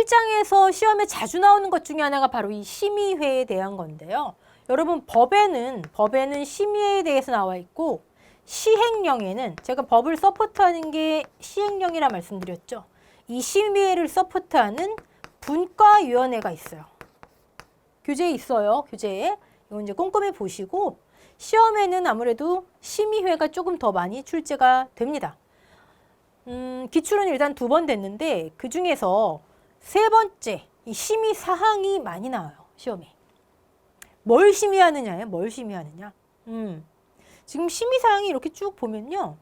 실장에서 시험에 자주 나오는 것 중에 하나가 바로 이 심의회에 대한 건데요. 여러분 법에는 심의회에 대해서 나와 있고 시행령에는 제가 법을 서포트하는 게 시행령이라 말씀드렸죠. 이 심의회를 서포트하는 분과위원회가 있어요. 교재에 있어요. 교재에. 이건 이제 꼼꼼히 보시고 시험에는 아무래도 심의회가 조금 더 많이 출제가 됩니다. 기출은 일단 2번 됐는데 그 중에서 3번째 이 심의 사항이 많이 나와요. 시험에. 뭘 심의하느냐예요. 뭘 심의하느냐. 지금 심의 사항이 이렇게 쭉 보면요.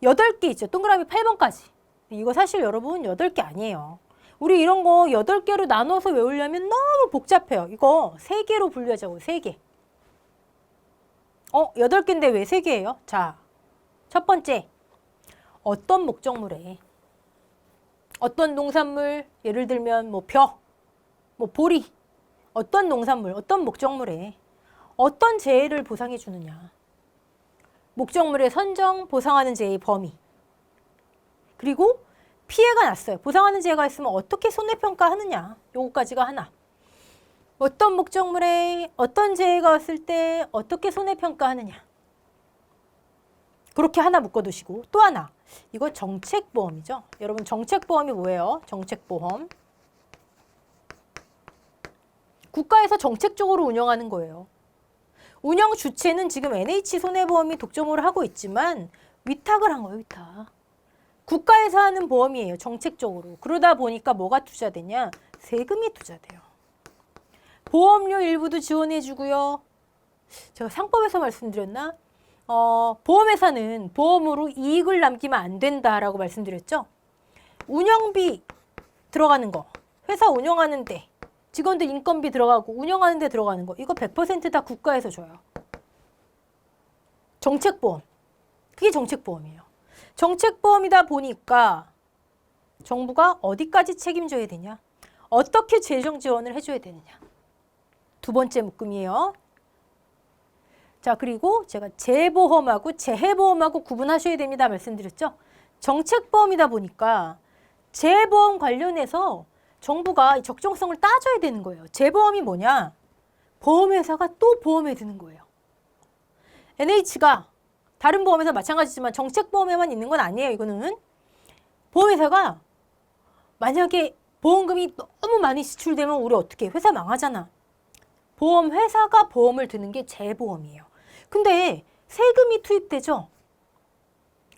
8개 있죠. 동그라미 8번까지. 이거 사실 여러분 8개 아니에요. 우리 이런 거 8개로 나눠서 외우려면 너무 복잡해요. 이거 3개로 분류하자고. 3개. 8개인데 왜 3개예요? 자, 첫 번째. 어떤 목적물에 어떤 농산물, 예를 들면 뭐 벼, 뭐 보리, 어떤 농산물, 어떤 목적물에 어떤 재해를 보상해 주느냐. 목적물의 선정, 보상하는 재해의 범위. 그리고 피해가 났어요. 보상하는 재해가 있으면 어떻게 손해평가하느냐. 요거까지가 하나. 어떤 목적물에 어떤 재해가 왔을 때 어떻게 손해평가하느냐. 그렇게 하나 묶어두시고 또 하나. 이거 정책보험이죠. 여러분 정책보험이 뭐예요? 정책보험. 국가에서 정책적으로 운영하는 거예요. 운영 주체는 지금 NH손해보험이 독점으로 하고 있지만 위탁을 한 거예요. 위탁. 국가에서 하는 보험이에요. 정책적으로. 그러다 보니까 뭐가 투자되냐? 세금이 투자돼요. 보험료 일부도 지원해 주고요. 제가 상법에서 말씀드렸나? 보험회사는 보험으로 이익을 남기면 안 된다라고 말씀드렸죠. 운영비 들어가는 거. 회사 운영하는데 직원들 인건비 들어가고 운영하는데 들어가는 거. 이거 100% 다 국가에서 줘요. 정책보험. 그게 정책보험이에요. 정책보험이다 보니까 정부가 어디까지 책임져야 되냐? 어떻게 재정 지원을 해줘야 되느냐? 2번째 묶음이에요. 자, 그리고 제가 재보험하고 재해보험하고 구분하셔야 됩니다. 말씀드렸죠? 정책보험이다 보니까 재보험 관련해서 정부가 적정성을 따져야 되는 거예요. 재보험이 뭐냐? 보험회사가 또 보험에 드는 거예요. NH가 다른 보험회사 마찬가지지만 정책보험에만 있는 건 아니에요. 이거는 보험회사가 만약에 보험금이 너무 많이 지출되면 우리 어떻게 해? 회사 망하잖아. 보험회사가 보험을 드는 게 재보험이에요. 근데 세금이 투입되죠.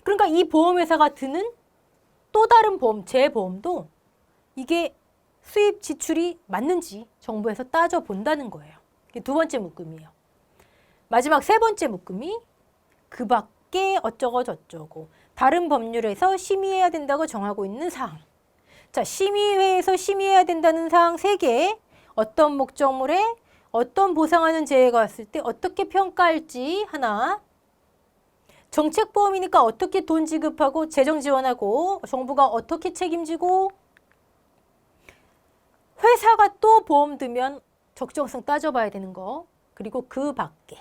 그러니까 이 보험회사가 드는 또 다른 보험, 재보험도 이게 수입 지출이 맞는지 정부에서 따져본다는 거예요. 이게 2번째 묶음이에요. 마지막 3번째 묶음이 그 밖에 어쩌고 저쩌고 다른 법률에서 심의해야 된다고 정하고 있는 사항. 자, 심의회에서 심의해야 된다는 사항 3개. 어떤 목적물에 어떤 보상하는 재해가 왔을 때 어떻게 평가할지 하나. 정책보험이니까 어떻게 돈 지급하고 재정 지원하고 정부가 어떻게 책임지고 회사가 또 보험 들면 적정성 따져봐야 되는 거. 그리고 그 밖에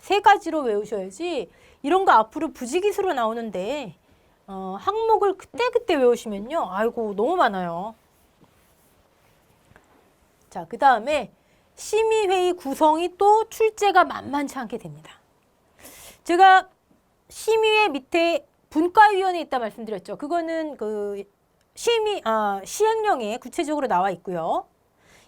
3가지로 외우셔야지 이런 거 앞으로 부지기수로 나오는데 항목을 그때그때 외우시면요. 아이고 너무 많아요. 자, 그 다음에 심의회의 구성이 또 출제가 만만치 않게 됩니다. 제가 심의회 밑에 분과위원회 있다 말씀드렸죠. 그거는 그 시행령에 구체적으로 나와 있고요.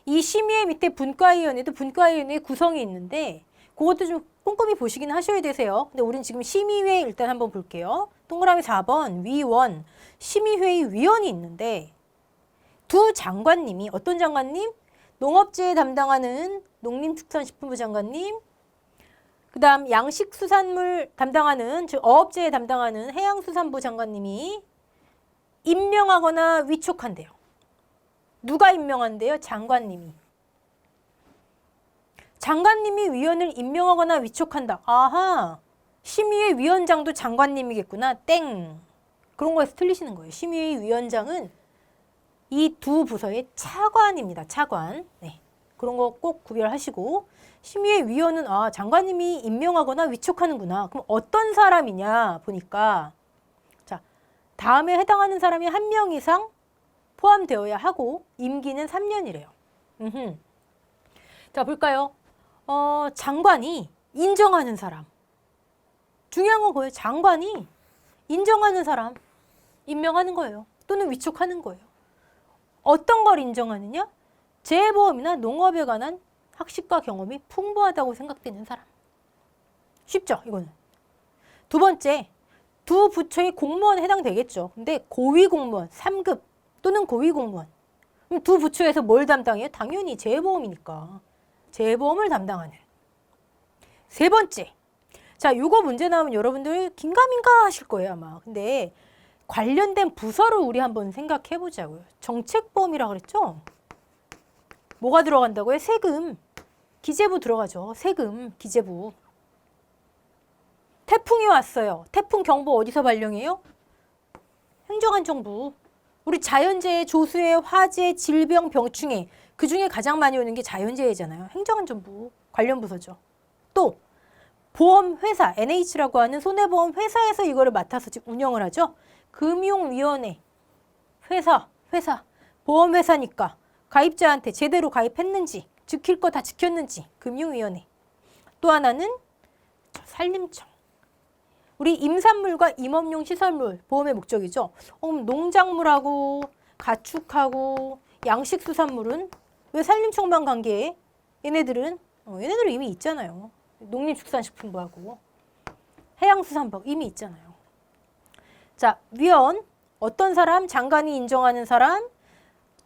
이 심의회 밑에 분과위원회도 분과위원회 구성이 있는데 그것도 좀 꼼꼼히 보시긴 하셔야 되세요. 근데 우린 지금 심의회 일단 한번 볼게요. 동그라미 4번 위원, 심의회의 위원이 있는데 두 장관님이 어떤 장관님? 농업재해 담당하는 농림축산식품부 장관님, 그 다음 양식수산물 담당하는 즉 어업재해 담당하는 해양수산부 장관님이 임명하거나 위촉한대요. 누가 임명한대요? 장관님이. 장관님이 위원을 임명하거나 위촉한다. 아하, 심의회 위원장도 장관님이겠구나. 땡. 그런 거에서 틀리시는 거예요. 심의회 위원장은 이 두 부서의 차관입니다. 차관. 네. 그런 거 꼭 구별하시고 심의회 위원은 장관님이 임명하거나 위촉하는구나. 그럼 어떤 사람이냐 보니까 자, 다음에 해당하는 사람이 1명 이상 포함되어야 하고 임기는 3년이래요. 자, 볼까요? 장관이 인정하는 사람. 중요한 건 뭐예요? 장관이 인정하는 사람 임명하는 거예요. 또는 위촉하는 거예요. 어떤 걸 인정하느냐? 재보험이나 농업에 관한 학식과 경험이 풍부하다고 생각되는 사람. 쉽죠, 이거는. 두 번째, 두 부처의 공무원에 해당되겠죠. 근데 고위공무원, 3급 또는 고위공무원. 그럼 두 부처에서 뭘 담당해요? 당연히 재보험이니까. 재보험을 담당하는. 세 번째. 자, 요거 문제 나오면 여러분들 긴가민가 하실 거예요, 아마. 근데 관련된 부서를 우리 한번 생각해 보자고요. 정책보험이라 그랬죠? 뭐가 들어간다고요? 세금. 기재부 들어가죠. 세금, 기재부. 태풍이 왔어요. 태풍 경보 어디서 발령해요? 행정안전부. 우리 자연재해, 조수해, 화재, 질병, 병충해. 그중에 가장 많이 오는 게 자연재해잖아요. 행정안전부 관련 부서죠. 또 보험회사, NH라고 하는 손해보험 회사에서 이거를 맡아서 지금 운영을 하죠. 금융위원회, 회사, 보험회사니까 가입자한테 제대로 가입했는지, 지킬 거 다 지켰는지, 금융위원회. 또 하나는 산림청. 우리 임산물과 임업용 시설물 보험의 목적이죠. 농작물하고 가축하고 양식수산물은 왜 산림청만 관계해? 얘네들은 이미 있잖아요. 농림축산식품부하고 해양수산부 이미 있잖아요. 자, 위원 어떤 사람? 장관이 인정하는 사람.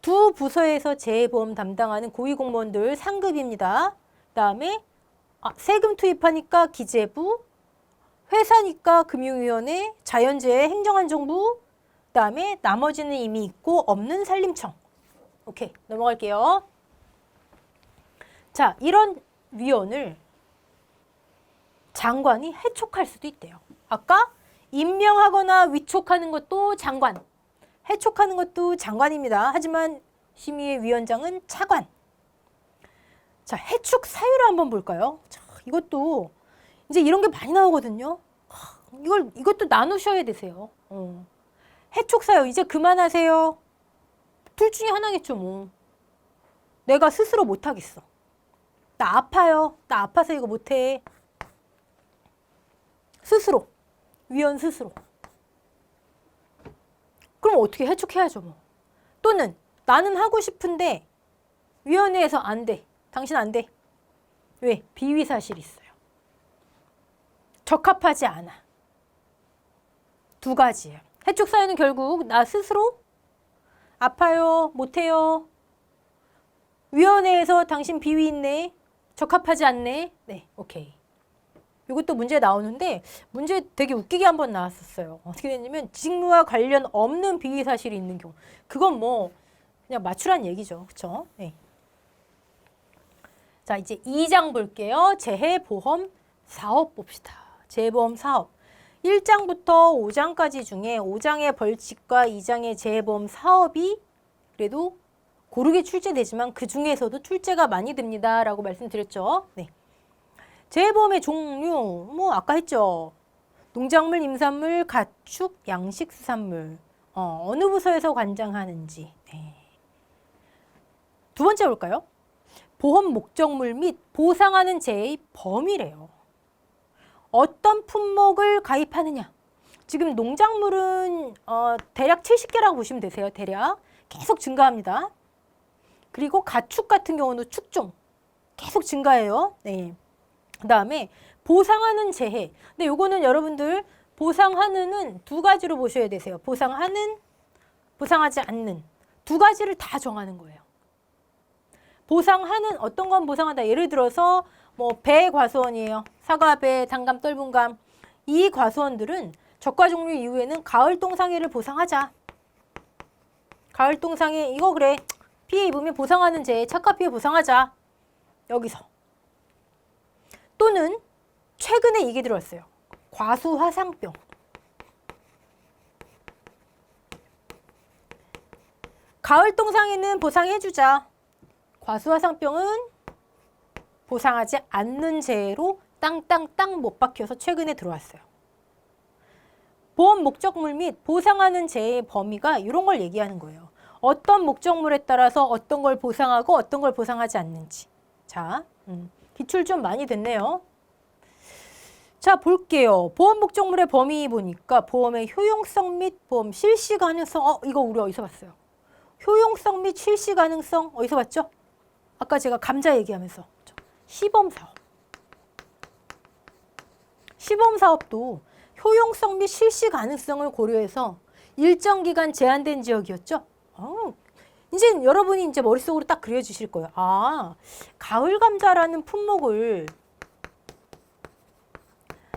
두 부서에서 재보험 담당하는 고위공무원들 상급입니다. 그다음에 세금 투입하니까 기재부, 회사니까 금융위원회, 자연재해 행정안전부, 그다음에 나머지는 이미 있고 없는 산림청. 오케이, 넘어갈게요. 자, 이런 위원을 장관이 해촉할 수도 있대요. 아까 임명하거나 위촉하는 것도 장관, 해촉하는 것도 장관입니다. 하지만 심의의 위원장은 차관. 자, 해촉 사유를 한번 볼까요? 자, 이것도 이제 이런 게 많이 나오거든요. 이것도 나누셔야 되세요. 해촉 사유 이제 그만하세요. 둘 중에 하나겠죠, 뭐. 내가 스스로 못하겠어. 나 아파요. 나 아파서 이거 못해. 스스로. 위원 스스로. 그럼 어떻게 해촉해야죠, 뭐. 또는 나는 하고 싶은데 위원회에서 안 돼. 당신 안 돼. 왜? 비위 사실이 있어요. 적합하지 않아. 두 가지예요. 해촉 사유는 결국 나 스스로 아파요, 못해요. 위원회에서 당신 비위 있네. 적합하지 않네. 네, 오케이. 이것도 문제 나오는데 문제 되게 웃기게 한번 나왔었어요. 어떻게 됐냐면 직무와 관련 없는 비위 사실이 있는 경우. 그건 뭐 그냥 맞추란 얘기죠. 그렇죠? 네. 자, 이제 2장 볼게요. 재해보험 사업 봅시다. 재해보험 사업. 1장부터 5장까지 중에 5장의 벌칙과 2장의 재해보험 사업이 그래도 고르게 출제되지만 그 중에서도 출제가 많이 됩니다. 라고 말씀드렸죠. 네. 재해보험의 종류, 뭐 아까 했죠. 농작물, 임산물, 가축, 양식수산물. 어느 부서에서 관장하는지. 네. 두 번째 볼까요? 보험 목적물 및 보상하는 재해의 범위래요. 어떤 품목을 가입하느냐. 지금 농작물은 대략 70개라고 보시면 되세요. 대략. 계속 증가합니다. 그리고 가축 같은 경우는 축종. 계속 증가해요. 네. 그 다음에 보상하는 재해. 근데 요거는 여러분들 보상하는은 두 가지로 보셔야 되세요. 보상하는, 보상하지 않는. 두 가지를 다 정하는 거예요. 보상하는 어떤 건 보상한다. 예를 들어서 뭐 배 과수원이에요. 사과배, 단감, 떫은감. 이 과수원들은 적과 종류 이후에는 가을 동상해를 보상하자. 가을 동상해 이거 그래. 피해 입으면 보상하는 재해, 착화 피해 보상하자. 여기서. 또는 최근에 이게 들어왔어요. 과수화상병. 가을 동상해는 보상해주자. 과수화상병은 보상하지 않는 재해로 땅땅땅 못 박혀서 최근에 들어왔어요. 보험 목적물 및 보상하는 재해의 범위가 이런 걸 얘기하는 거예요. 어떤 목적물에 따라서 어떤 걸 보상하고 어떤 걸 보상하지 않는지. 자, 기출 좀 많이 됐네요. 자, 볼게요. 보험 목적물의 범위 보니까 보험의 효용성 및 보험 실시 가능성. 이거 우리 어디서 봤어요? 효용성 및 실시 가능성 어디서 봤죠? 아까 제가 감자 얘기하면서 시범사업. 시범사업도 효용성 및 실시 가능성을 고려해서 일정 기간 제한된 지역이었죠? 이제 여러분이 이제 머릿속으로 딱 그려주실 거예요. 가을 감자라는 품목을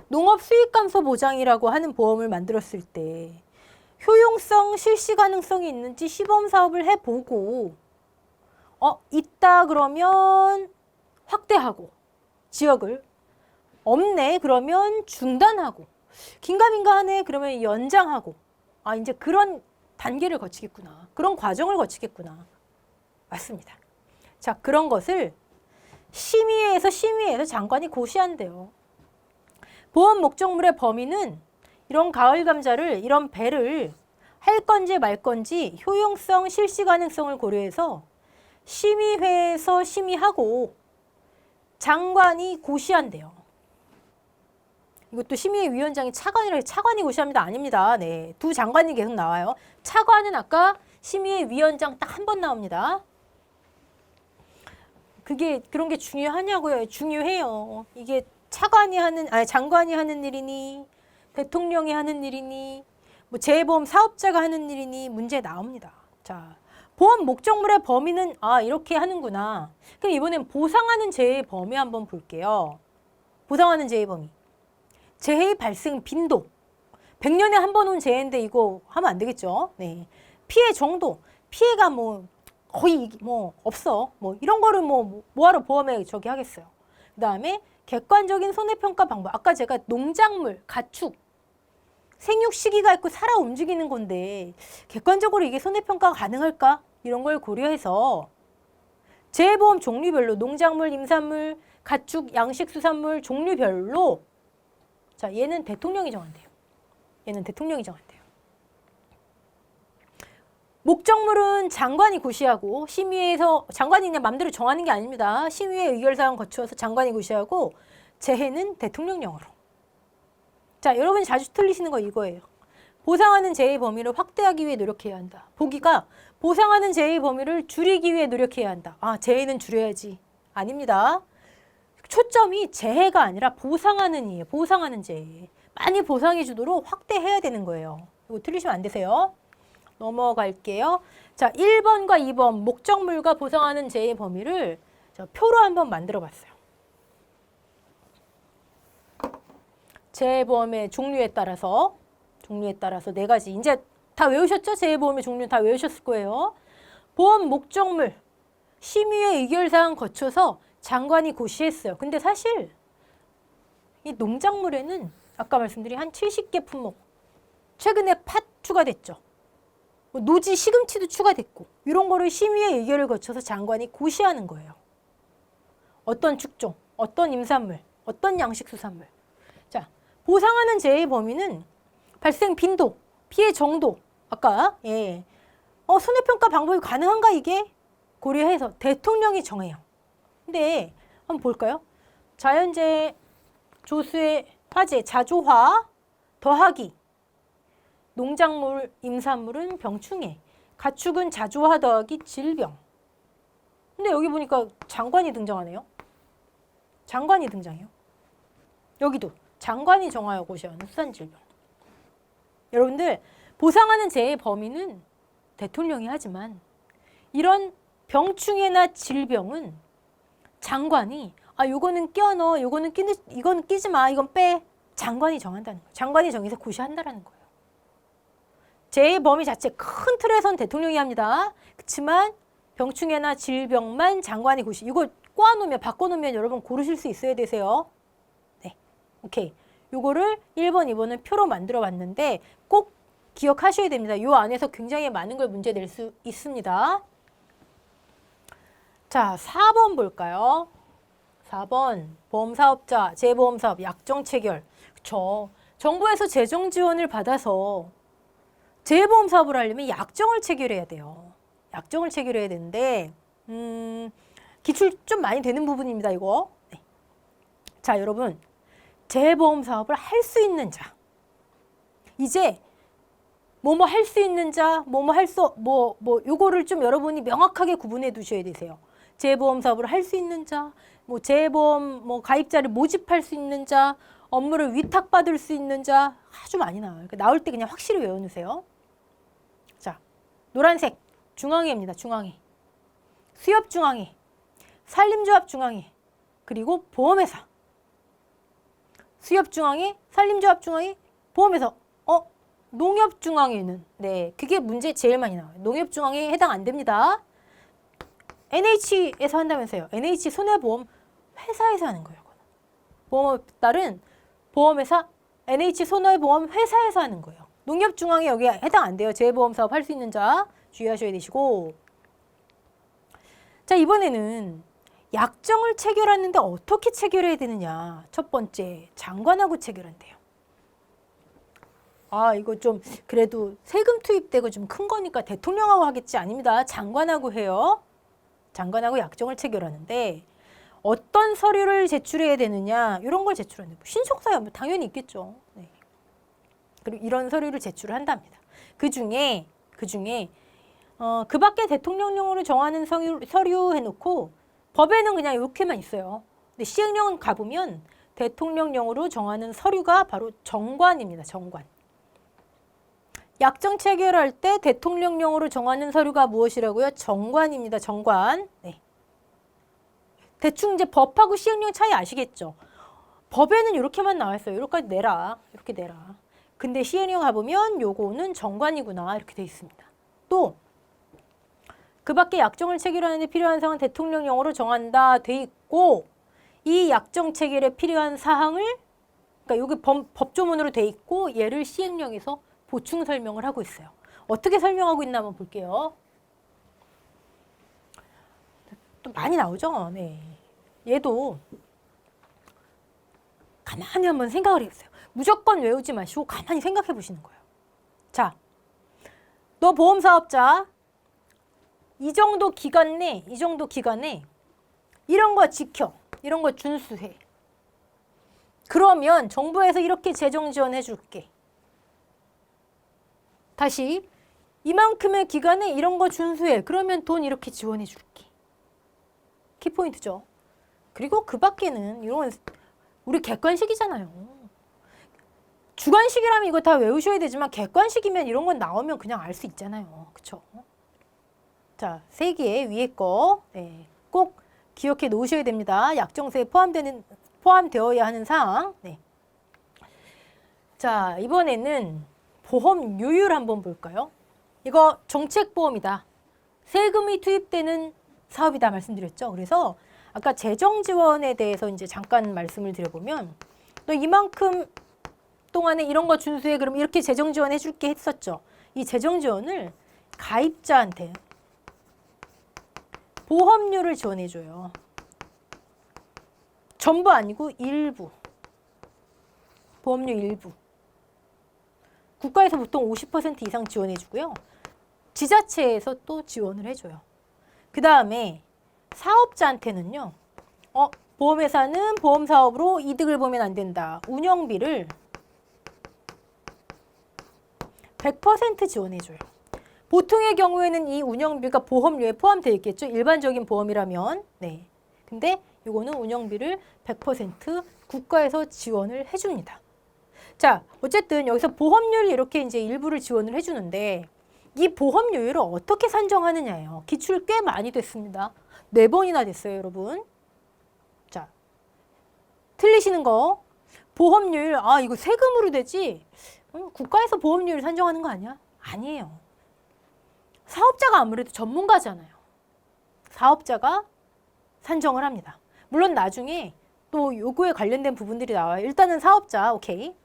농업 수익 감소 보장이라고 하는 보험을 만들었을 때 효용성, 실시 가능성이 있는지 시범 사업을 해보고 있다 그러면 확대하고 지역을 없네 그러면 중단하고 긴가민가 하네 그러면 연장하고 이제 그런 단계를 거치겠구나. 그런 과정을 거치겠구나. 맞습니다. 자, 그런 것을 심의회에서 장관이 고시한대요. 보험 목적물의 범위는 이런 가을 감자를, 이런 배를 할 건지 말 건지 효용성, 실시 가능성을 고려해서 심의회에서 심의하고 장관이 고시한대요. 이것도 심의회 위원장이 차관이 고시합니다. 아닙니다. 네, 두 장관이 계속 나와요. 차관은 아까 심의회 위원장 딱 한 번 나옵니다. 그런 게 중요하냐고요? 중요해요. 이게 장관이 하는 일이니, 대통령이 하는 일이니, 뭐 재보험 사업자가 하는 일이니 문제 나옵니다. 자, 보험 목적물의 범위는 이렇게 하는구나. 그럼 이번엔 보상하는 재해의 범위 한번 볼게요. 보상하는 재해의 범위. 재해의 발생 빈도. 100년에 한 번 온 재해인데 이거 하면 안 되겠죠. 네. 피해 정도. 피해가 거의 없어. 이런 거를 뭐하러 보험에 저기 하겠어요. 그 다음에 객관적인 손해평가 방법. 아까 제가 농작물, 가축, 생육 시기가 있고 살아 움직이는 건데 객관적으로 이게 손해평가가 가능할까? 이런 걸 고려해서 재보험 종류별로 농작물, 임산물, 가축, 양식수산물 종류별로 자, 얘는 대통령이 정한대요. 목적물은 장관이 고시하고 심의회에서 장관이 그냥 맘대로 정하는 게 아닙니다. 심의회 의결사항 거쳐서 장관이 고시하고 재해는 대통령령으로. 자, 여러분이 자주 틀리시는 거 이거예요. 보상하는 재해의 범위를 확대하기 위해 노력해야 한다. 보기가 보상하는 재해의 범위를 줄이기 위해 노력해야 한다. 재해는 줄여야지. 아닙니다. 초점이 재해가 아니라 보상하는 이에요. 보상하는 재해. 많이 보상해 주도록 확대해야 되는 거예요. 이거 틀리시면 안 되세요. 넘어갈게요. 자, 1번과 2번 목적물과 보상하는 재해 범위를 표로 한번 만들어 봤어요. 재해보험의 종류에 따라서 네 가지. 이제 다 외우셨죠? 재해보험의 종류 다 외우셨을 거예요. 보험 목적물 심의회 의결사항 거쳐서 장관이 고시했어요. 근데 사실 이 농작물에는 아까 말씀드린 한 70개 품목 최근에 팥 추가됐죠. 노지 시금치도 추가됐고 이런 거를 심의회 의결을 거쳐서 장관이 고시하는 거예요. 어떤 축종, 어떤 임산물, 어떤 양식수산물. 자, 보상하는 재해의 범위는 발생 빈도, 피해 정도. 아까 손해평가 방법이 가능한가 이게 고려해서 대통령이 정해요. 근데 한번 볼까요? 자연재해, 조수의 화재, 자조화 더하기 농작물, 임산물은 병충해, 가축은 자조화 더하기 질병. 근데 여기 보니까 장관이 등장하네요. 장관이 등장해요. 여기도 장관이 정하여 고시하는 수산질병. 여러분들 보상하는 재해 범위는 대통령이 하지만 이런 병충해나 질병은 장관이 요거는 껴넣어, 이거는 끼지 마, 이건 빼. 장관이 정한다는 거예요. 장관이 정해서 고시한다라는 거예요. 재해 범위 자체 큰 틀에선 대통령이 합니다. 그렇지만 병충해나 질병만 장관이 고시. 이거 바꿔놓으면 여러분 고르실 수 있어야 되세요. 네, 오케이. 요거를 1번, 2번은 표로 만들어 봤는데 꼭 기억하셔야 됩니다. 요 안에서 굉장히 많은 걸 문제 낼 수 있습니다. 자, 4번 볼까요? 4번 보험사업자, 재보험사업, 약정 체결. 그쵸. 정부에서 재정 지원을 받아서 재보험 사업을 하려면 약정을 체결해야 돼요. 약정을 체결해야 되는데 기출 좀 많이 되는 부분입니다. 이거. 네. 자, 여러분. 재보험 사업을 할 수 있는 자. 이제 뭐뭐 할 수 있는 자, 뭐뭐 할 수 요거를 좀 여러분이 명확하게 구분해 두셔야 되세요. 재보험 사업을 할 수 있는 자, 뭐 재보험 가입자를 모집할 수 있는 자, 업무를 위탁받을 수 있는 자 아주 많이 나와요. 그러니까 나올 때 그냥 확실히 외워 놓으세요. 자, 노란색 중앙회입니다. 중앙회. 수협 중앙회, 산림조합 중앙회, 그리고 보험회사. 수협 중앙회, 산림조합 중앙회, 보험회사. 농협 중앙회는 네, 그게 문제 제일 많이 나와요. 농협 중앙회에 해당 안 됩니다. NH에서 한다면서요. NH 손해보험 회사에서 하는 거예요. 보험에 따른 보험회사 NH 손해보험 회사에서 하는 거예요. 농협 중앙회 여기에 해당 안 돼요. 재보험 사업 할 수 있는 자 주의하셔야 되시고. 자, 이번에는 약정을 체결하는데 어떻게 체결해야 되느냐. 첫 번째, 장관하고 체결한대요. 이거 좀 그래도 세금 투입되고 좀 큰 거니까 대통령하고 하겠지. 아닙니다. 장관하고 해요. 장관하고 약정을 체결하는데 어떤 서류를 제출해야 되느냐. 이런 걸 제출하는데 신속사유 당연히 있겠죠. 네. 그리고 이런 서류를 제출을 한답니다. 그중에 그 밖에 대통령령으로 정하는 서류 해놓고 법에는 그냥 이렇게만 있어요. 근데 시행령 가보면 대통령령으로 정하는 서류가 바로 정관입니다. 정관. 약정 체결할 때 대통령령으로 정하는 서류가 무엇이라고요? 정관입니다. 정관. 네. 대충 이제 법하고 시행령 차이 아시겠죠? 법에는 이렇게만 나와 있어요. 이렇게 내라. 이렇게 내라. 근데 시행령 가보면 요거는 정관이구나. 이렇게 돼 있습니다. 또 그 밖에 약정을 체결하는데 필요한 사항은 대통령령으로 정한다 돼 있고 이 약정 체결에 필요한 사항을 그러니까 여기 법조문으로 돼 있고 얘를 시행령에서 보충 설명을 하고 있어요. 어떻게 설명하고 있나 한번 볼게요. 또 많이 나오죠? 네. 얘도 가만히 한번 생각을 해보세요. 무조건 외우지 마시고 가만히 생각해 보시는 거예요. 자, 너 보험사업자 이 정도 기간 내 이런 거 지켜. 이런 거 준수해. 그러면 정부에서 이렇게 재정 지원해 줄게. 다시 이만큼의 기간에 이런 거 준수해. 그러면 돈 이렇게 지원해 줄게. 키포인트죠. 그리고 그 밖에는 이런 우리 객관식이잖아요. 주관식이라면 이거 다 외우셔야 되지만 객관식이면 이런 건 나오면 그냥 알 수 있잖아요. 그쵸? 자, 3개 위에 거 네, 꼭 기억해 놓으셔야 됩니다. 약정서에 포함되어야 하는 사항. 네. 자, 이번에는 보험료율 한번 볼까요? 이거 정책보험이다. 세금이 투입되는 사업이다 말씀드렸죠. 그래서 아까 재정지원에 대해서 이제 잠깐 말씀을 드려보면 너 이만큼 동안에 이런 거 준수해 그럼 이렇게 재정지원 해줄게 했었죠. 이 재정지원을 가입자한테 보험료를 지원해줘요. 전부 아니고 일부. 보험료 일부. 국가에서 보통 50% 이상 지원해주고요. 지자체에서 또 지원을 해줘요. 그 다음에 사업자한테는요. 보험회사는 보험사업으로 이득을 보면 안 된다. 운영비를 100% 지원해줘요. 보통의 경우에는 이 운영비가 보험료에 포함되어 있겠죠. 일반적인 보험이라면. 네. 근데 이거는 운영비를 100% 국가에서 지원을 해줍니다. 자, 어쨌든 여기서 보험료를 이렇게 이제 일부를 지원을 해주는데 이 보험료율을 어떻게 산정하느냐예요. 기출 꽤 많이 됐습니다. 4번이나 됐어요, 여러분. 자, 틀리시는 거. 보험료율, 이거 세금으로 되지? 국가에서 보험료율 산정하는 거 아니야? 아니에요. 사업자가 아무래도 전문가잖아요. 사업자가 산정을 합니다. 물론 나중에 또 요거에 관련된 부분들이 나와요. 일단은 사업자, 오케이.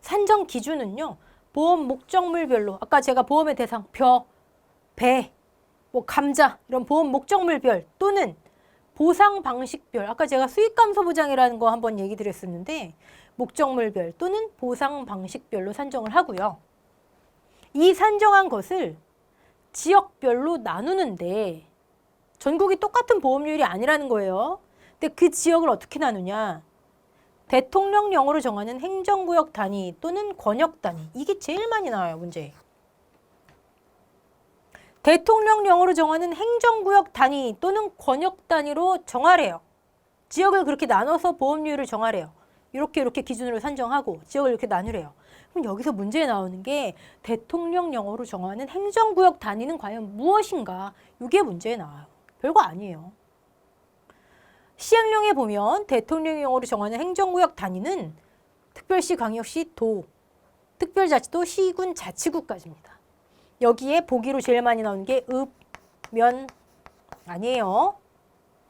산정 기준은요. 보험 목적물별로 아까 제가 보험의 대상, 배, 감자 이런 보험 목적물별 또는 보상 방식별 아까 제가 수익감소 보장이라는 거 한번 얘기 드렸었는데 목적물별 또는 보상 방식별로 산정을 하고요. 이 산정한 것을 지역별로 나누는데 전국이 똑같은 보험료율이 아니라는 거예요. 근데 그 지역을 어떻게 나누냐? 대통령령으로 정하는 행정구역 단위 또는 권역 단위. 이게 제일 많이 나와요, 문제. 대통령령으로 정하는 행정구역 단위 또는 권역 단위로 정하래요. 지역을 그렇게 나눠서 보험료율을 정하래요. 이렇게 기준으로 산정하고 지역을 이렇게 나누래요. 그럼 여기서 문제에 나오는 게 대통령령으로 정하는 행정구역 단위는 과연 무엇인가? 이게 문제에 나와요. 별거 아니에요. 시행령에 보면 대통령령으로 정하는 행정구역 단위는 특별시, 광역시, 도, 특별자치도, 시군, 자치구까지입니다. 여기에 보기로 제일 많이 나오는 게 읍, 면 아니에요.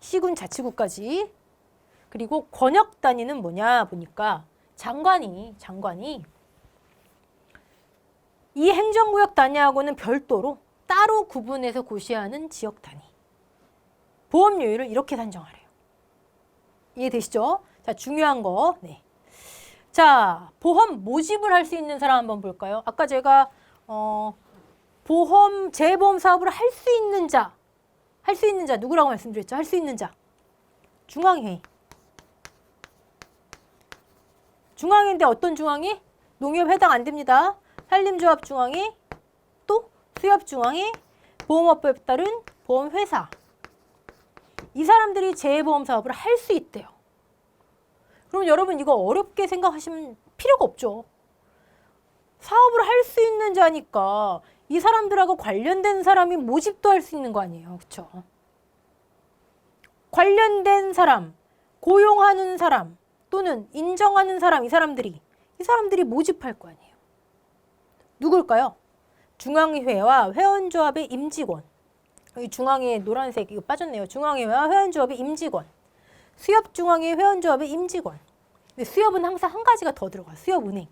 시군, 자치구까지. 그리고 권역 단위는 뭐냐 보니까 장관이 이 행정구역 단위하고는 별도로 따로 구분해서 고시하는 지역 단위. 보험료율을 이렇게 산정하래요. 이해되시죠? 자, 중요한 거. 네. 자, 보험 모집을 할 수 있는 사람 한번 볼까요? 아까 제가 재보험 사업을 할 수 있는 자 누구라고 말씀드렸죠? 할 수 있는 자. 중앙회. 중앙회인데 어떤 중앙회? 농협 해당 안 됩니다. 산림조합 중앙회, 또 수협 중앙회, 보험업법에 따른 보험회사. 이 사람들이 재보험 사업을 할 수 있대요. 그럼 여러분 이거 어렵게 생각하시면 필요가 없죠. 사업을 할 수 있는 자니까 이 사람들하고 관련된 사람이 모집도 할 수 있는 거 아니에요. 그렇죠? 관련된 사람, 고용하는 사람 또는 인정하는 사람, 이 사람들이 모집할 거 아니에요. 누굴까요? 중앙회와 회원조합의 임직원. 여기 중앙회 노란색 이거 빠졌네요. 중앙회와 회원조합의 임직원. 수협중앙회 회원조합의 임직원. 근데 수협은 항상 한 가지가 더 들어가요. 수협은행.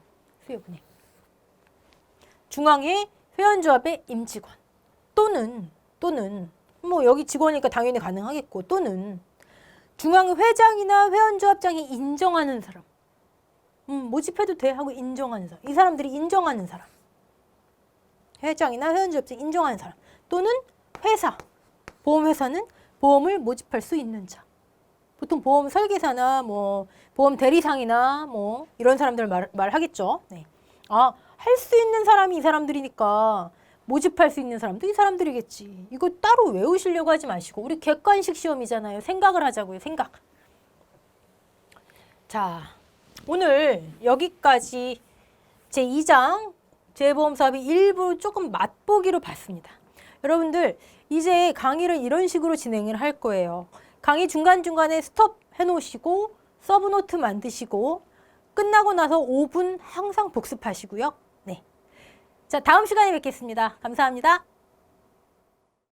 중앙회 회원조합의 임직원. 또는 뭐 여기 직원이니까 당연히 가능하겠고 또는 중앙회 회장이나 회원조합장이 인정하는 사람. 모집해도 돼 하고 인정하는 사람. 이 사람들이 인정하는 사람. 회장이나 회원조합장 인정하는 사람. 또는 회사. 보험회사는 보험을 모집할 수 있는 자. 보통 보험 설계사나 뭐 보험 대리상이나 뭐 이런 사람들 말하겠죠. 네. 아, 할 수 있는 사람이 이 사람들이니까 모집할 수 있는 사람도 이 사람들이겠지. 이거 따로 외우시려고 하지 마시고 우리 객관식 시험이잖아요. 생각을 하자고요. 생각. 자, 오늘 여기까지 제2장 재보험 사업의 일부 조금 맛보기로 봤습니다. 여러분들 이제 강의를 이런 식으로 진행을 할 거예요. 강의 중간중간에 스톱 해놓으시고 서브노트 만드시고 끝나고 나서 5분 항상 복습하시고요. 네. 자, 다음 시간에 뵙겠습니다. 감사합니다.